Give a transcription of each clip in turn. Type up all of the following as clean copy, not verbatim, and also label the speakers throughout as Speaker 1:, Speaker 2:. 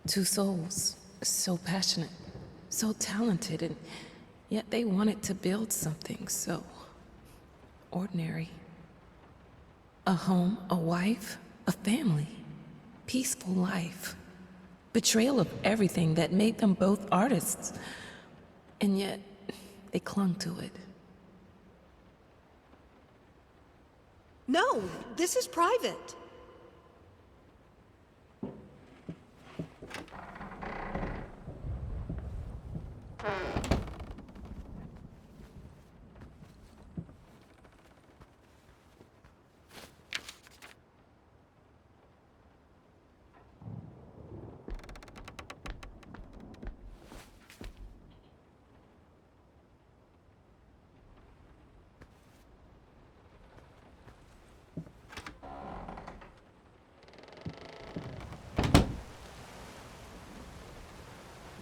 Speaker 1: Two souls, so passionate, so talented, and yet they wanted to build something so ordinary. A home, a wife, a family, peaceful life. Betrayal of everything that made them both artists, and yet they clung to it.
Speaker 2: No, this is private.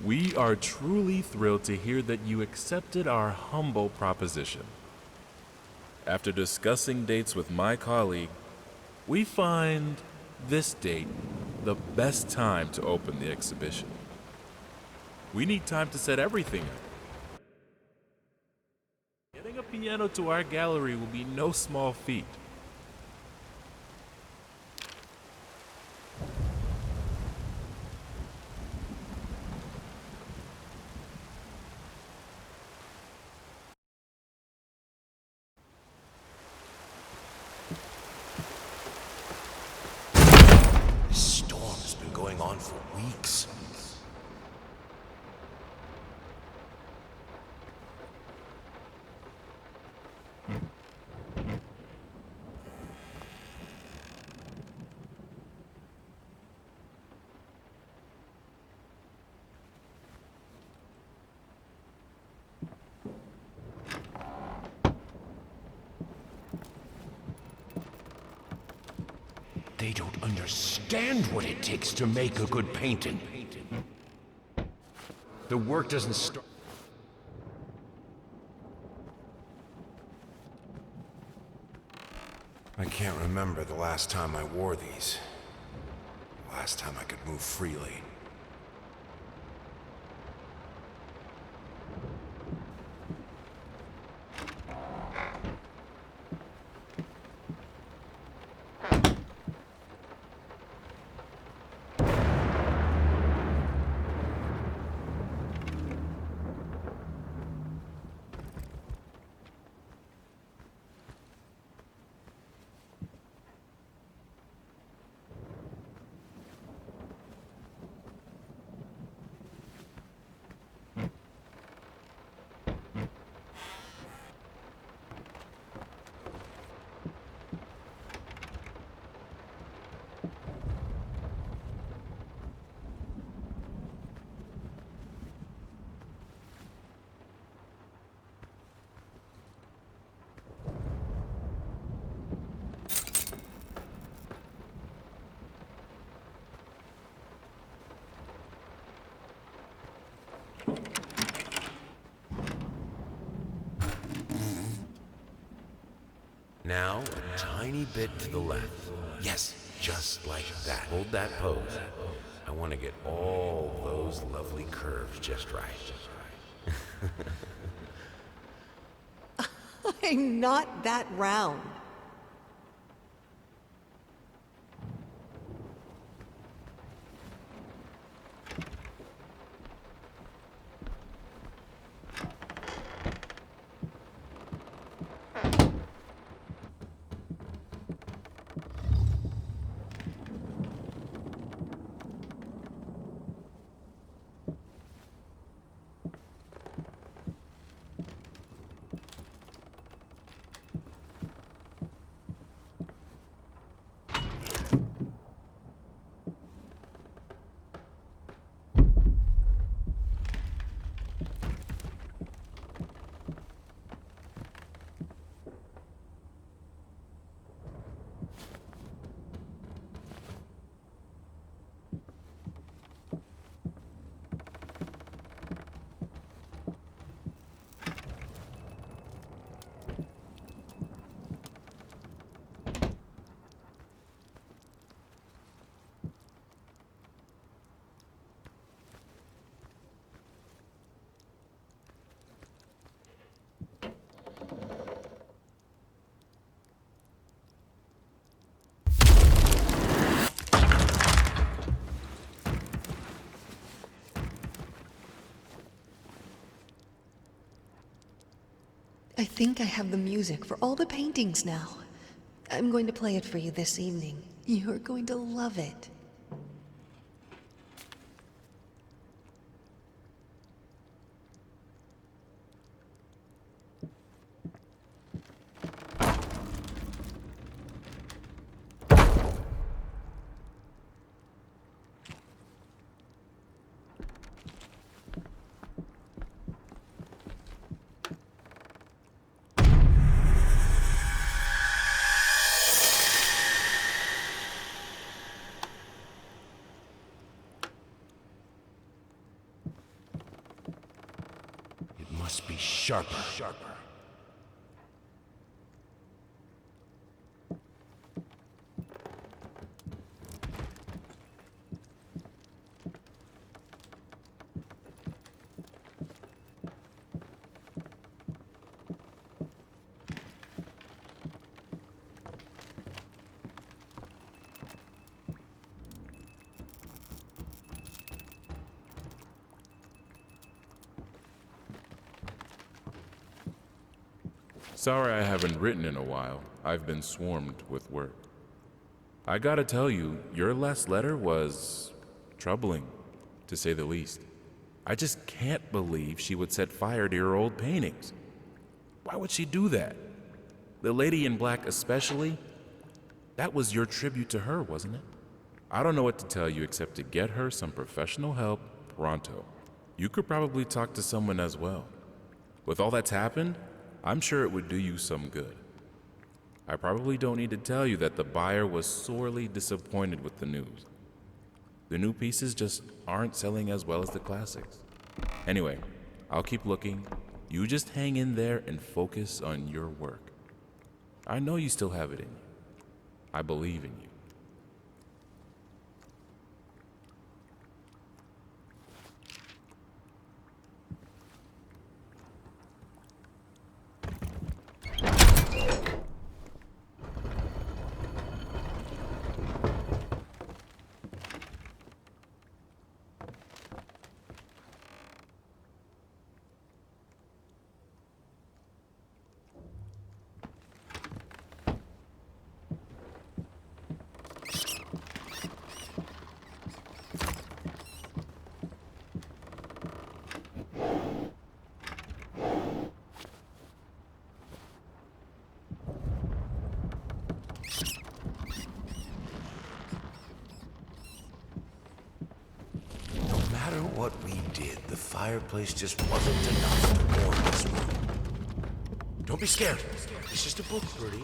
Speaker 3: We are truly thrilled to hear that you accepted our humble proposition. After discussing dates with my colleague, we find this date the best time to open the exhibition. We need time to set everything up. Getting a piano to our gallery will be no small feat.
Speaker 4: This storm has been going on for weeks. They don't understand what it takes to make a good painting. The work doesn't start. I can't remember the last time I wore these. Last time I could move freely. Now, a tiny bit to the left. Yes, just like that. Hold that pose. I want to get all those lovely curves just right.
Speaker 2: I'm not that round. I think I have the music for all the paintings now. I'm going to play it for you this evening. You're going to love it.
Speaker 4: It must be sharper.
Speaker 3: Sorry I haven't written in a while. I've been swarmed with work. I gotta tell you, your last letter was troubling, to say the least. I just can't believe she would set fire to your old paintings. Why would she do that? The lady in black especially? That was your tribute to her, wasn't it? I don't know what to tell you except to get her some professional help pronto. You could probably talk to someone as well. With all that's happened, I'm sure it would do you some good. I probably don't need to tell you that the buyer was sorely disappointed with the news. The new pieces just aren't selling as well as the classics. Anyway, I'll keep looking. You just hang in there and focus on your work. I know you still have it in you. I believe in you.
Speaker 4: No matter what we did, the fireplace just wasn't enough to warm this room. Don't be scared. It's just a book, Bertie.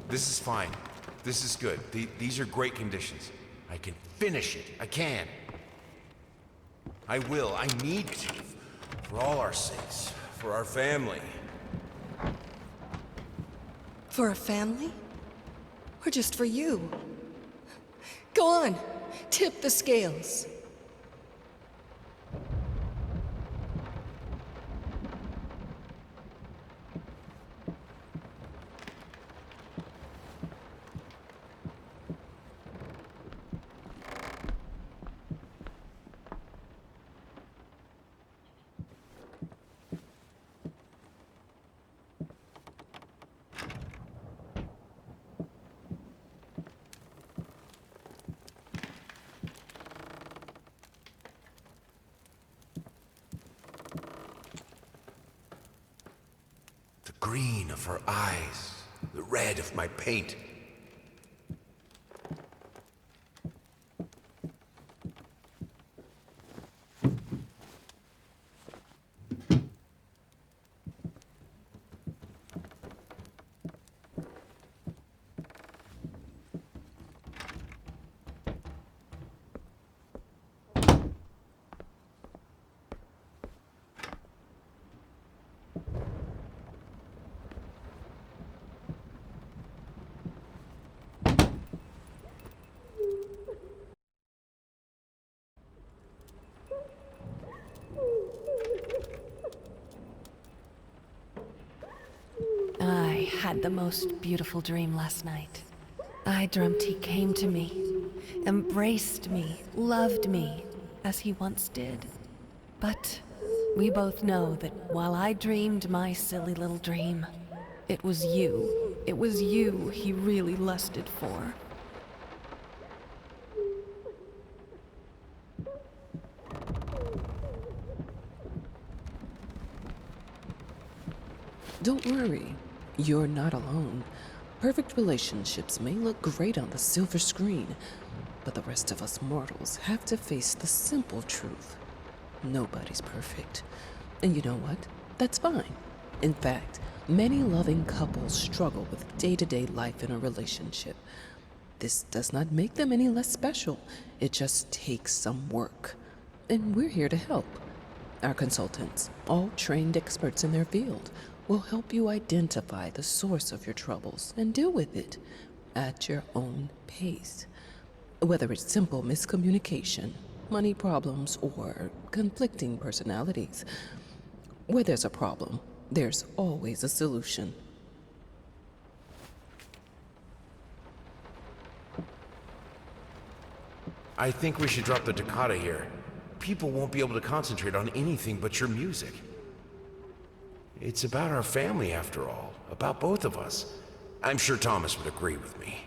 Speaker 4: This is fine. This is good. These are great conditions. I can finish it. I can. I will. I need to. For all our sakes. For our family.
Speaker 2: For a family? Or just for you? Go on, tip the scales.
Speaker 4: of her eyes, the red of my paint.
Speaker 5: I had the most beautiful dream last night. I dreamt he came to me, embraced me, loved me, as he once did. But we both know that while I dreamed my silly little dream, it was you he really lusted for.
Speaker 1: Don't worry, you're not alone. Perfect relationships may look great on the silver screen, but the rest of us mortals have to face the simple truth. Nobody's perfect. And you know what? That's fine. In fact, many loving couples struggle with day-to-day life in a relationship. This does not make them any less special. It just takes some work. And we're here to help. Our consultants, all trained experts in their field, will help you identify the source of your troubles and deal with it at your own pace. Whether it's simple miscommunication, money problems, or conflicting personalities, where there's a problem, there's always a solution.
Speaker 4: I think we should drop the toccata here. People won't be able to concentrate on anything but your music. It's about our family, after all. About both of us. I'm sure Thomas would agree with me.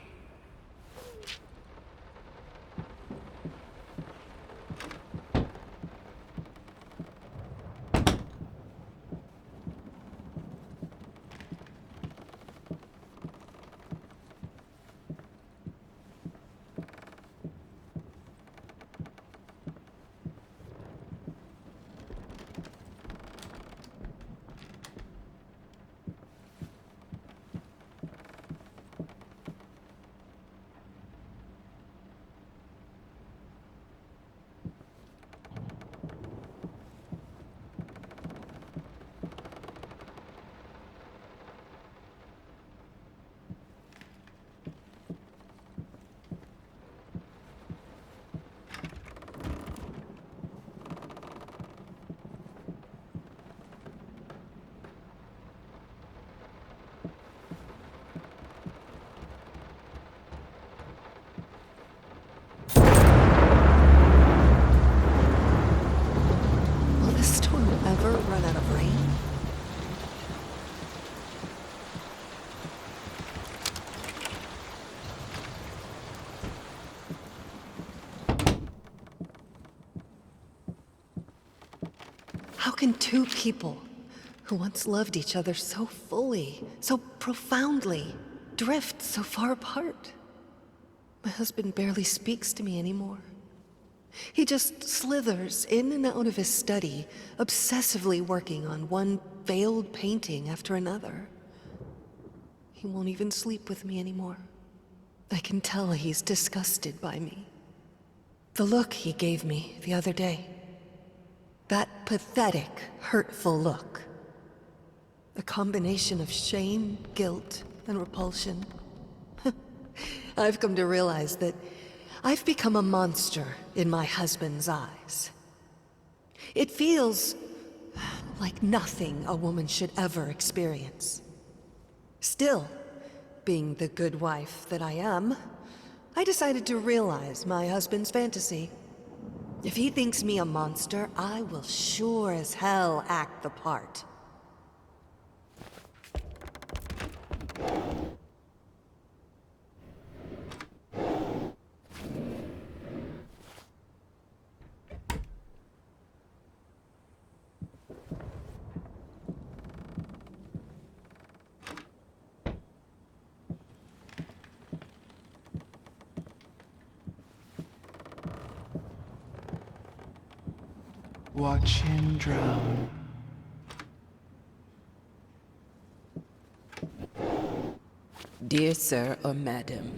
Speaker 2: Will this storm ever run out of rain? How can two people who once loved each other so fully, so profoundly, drift so far apart? My husband barely speaks to me anymore. He just slithers in and out of his study, obsessively working on one failed painting after another. He won't even sleep with me anymore. I can tell he's disgusted by me. The look he gave me the other day. That pathetic, hurtful look. A combination of shame, guilt, and repulsion. I've come to realize that I've become a monster in my husband's eyes. It feels like nothing a woman should ever experience. Still, being the good wife that I am, I decided to realize my husband's fantasy. If he thinks me a monster, I will sure as hell act the part.
Speaker 6: Watch him drown.
Speaker 1: Dear sir or madam,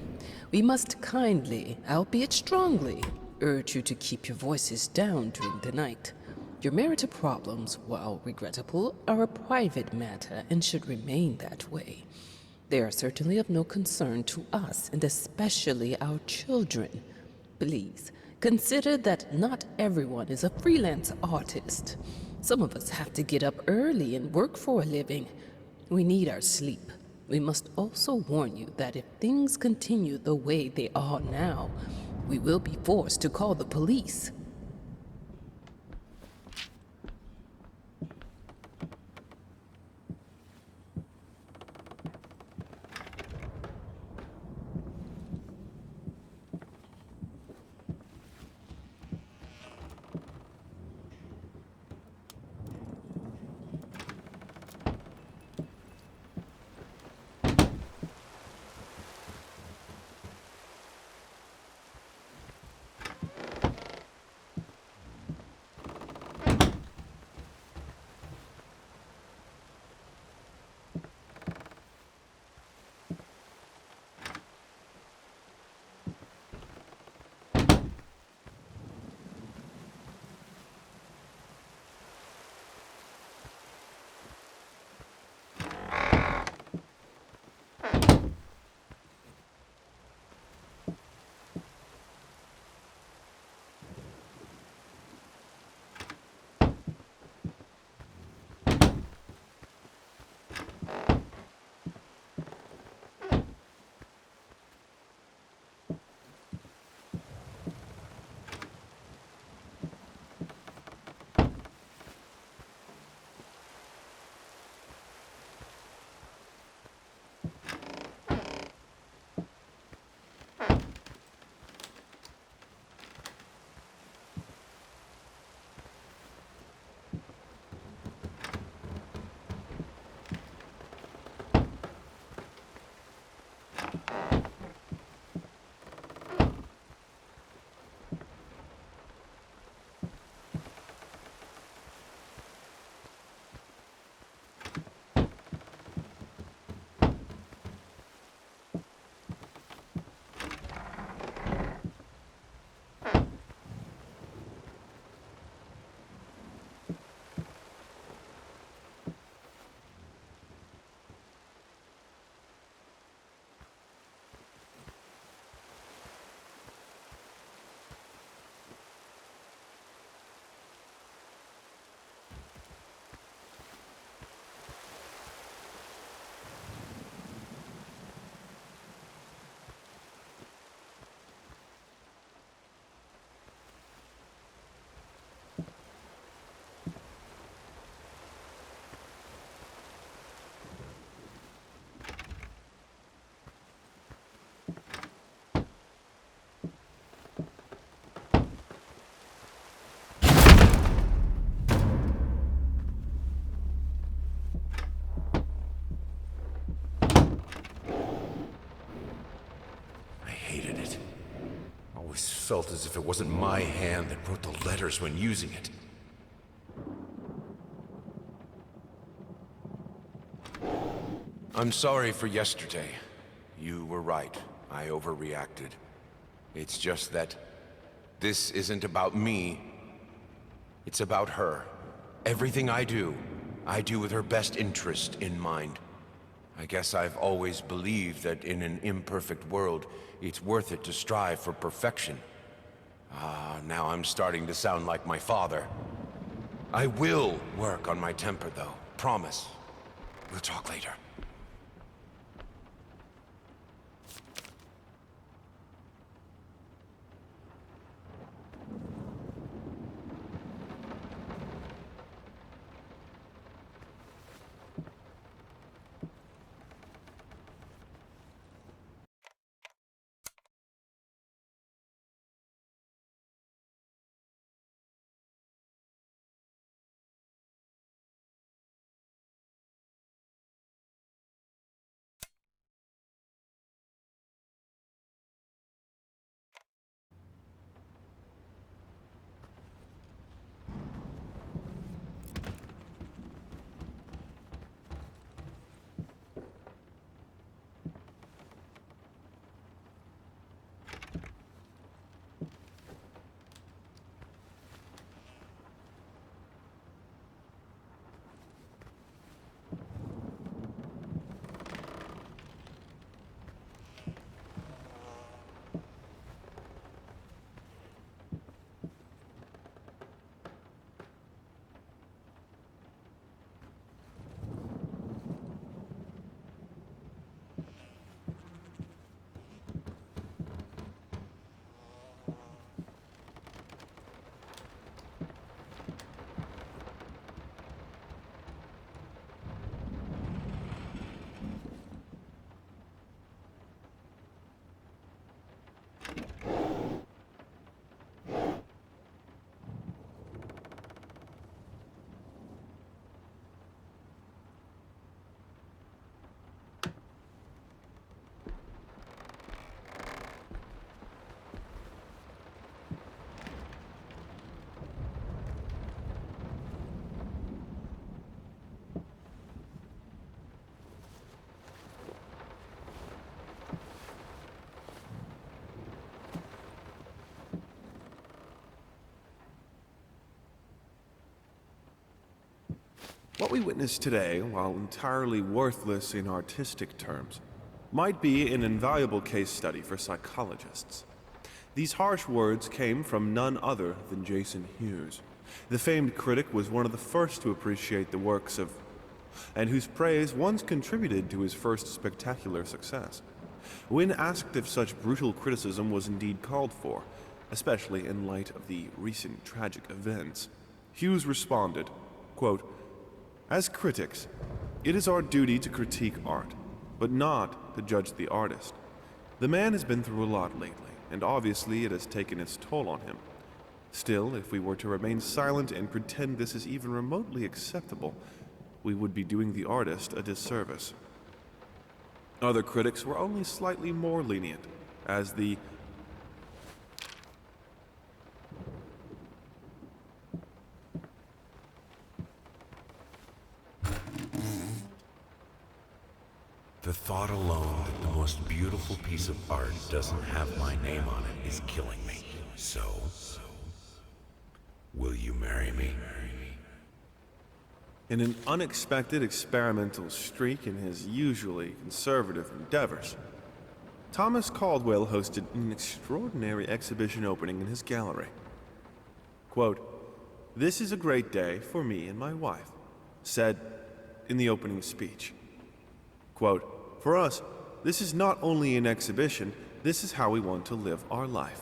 Speaker 1: we must kindly, albeit strongly, urge you to keep your voices down during the night. Your marital problems, while regrettable, are a private matter and should remain that way. They are certainly of no concern to us, and especially our children. Please, consider that not everyone is a freelance artist. Some of us have to get up early and work for a living. We need our sleep. We must also warn you that if things continue the way they are now, we will be forced to call the police.
Speaker 4: I hated it. Always felt as if it wasn't my hand that wrote the letters when using it. I'm sorry for yesterday. You were right. I overreacted. It's just that this isn't about me. It's about her. Everything I do with her best interest in mind. I guess I've always believed that in an imperfect world, it's worth it to strive for perfection. Now I'm starting to sound like my father. I will work on my temper, though. Promise. We'll talk later.
Speaker 7: What we witnessed today, while entirely worthless in artistic terms, might be an invaluable case study for psychologists. These harsh words came from none other than Jason Hughes. The famed critic was one of the first to appreciate the works of, and whose praise once contributed to his first spectacular success. When asked if such brutal criticism was indeed called for, especially in light of the recent tragic events, Hughes responded, quote, "As critics, it is our duty to critique art, but not to judge the artist. The man has been through a lot lately, and obviously it has taken its toll on him. Still, if we were to remain silent and pretend this is even remotely acceptable, we would be doing the artist a disservice." Other critics were only slightly more lenient, as the
Speaker 4: The thought alone that the most beautiful piece of art doesn't have my name on it is killing me. So, will you marry me?
Speaker 7: in an unexpected experimental streak in his usually conservative endeavors, Thomas Caldwell hosted an extraordinary exhibition opening in his gallery. Quote, "This is a great day for me and my wife," said in the opening speech. Quote, "For us, this is not only an exhibition, this is how we want to live our life.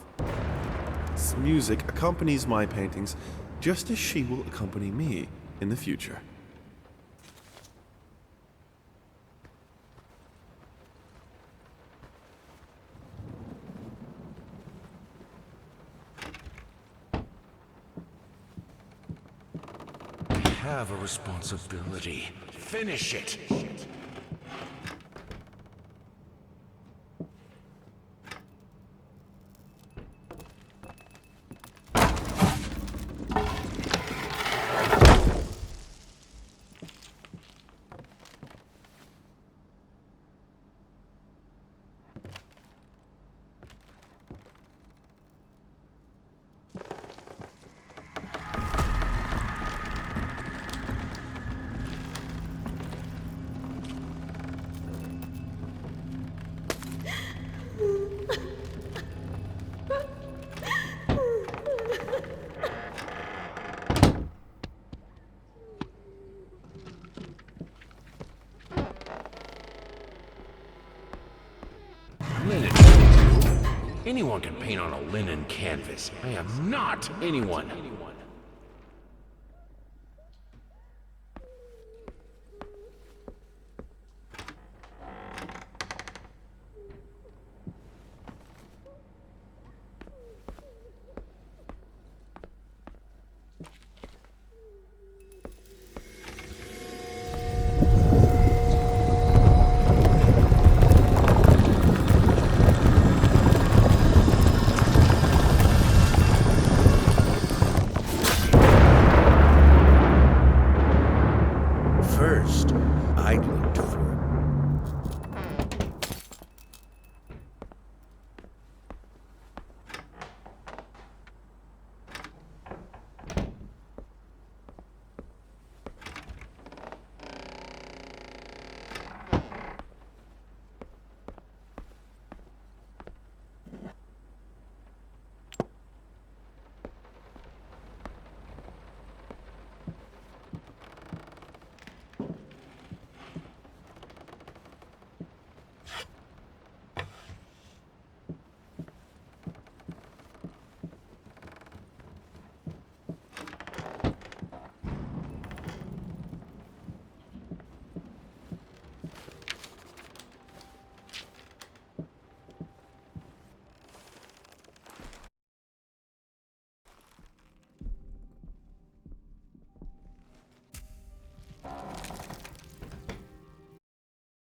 Speaker 7: This music accompanies my paintings just as she will accompany me in the future."
Speaker 4: I have a responsibility. Finish it! Linen. Anyone can paint on a linen canvas. I am not anyone.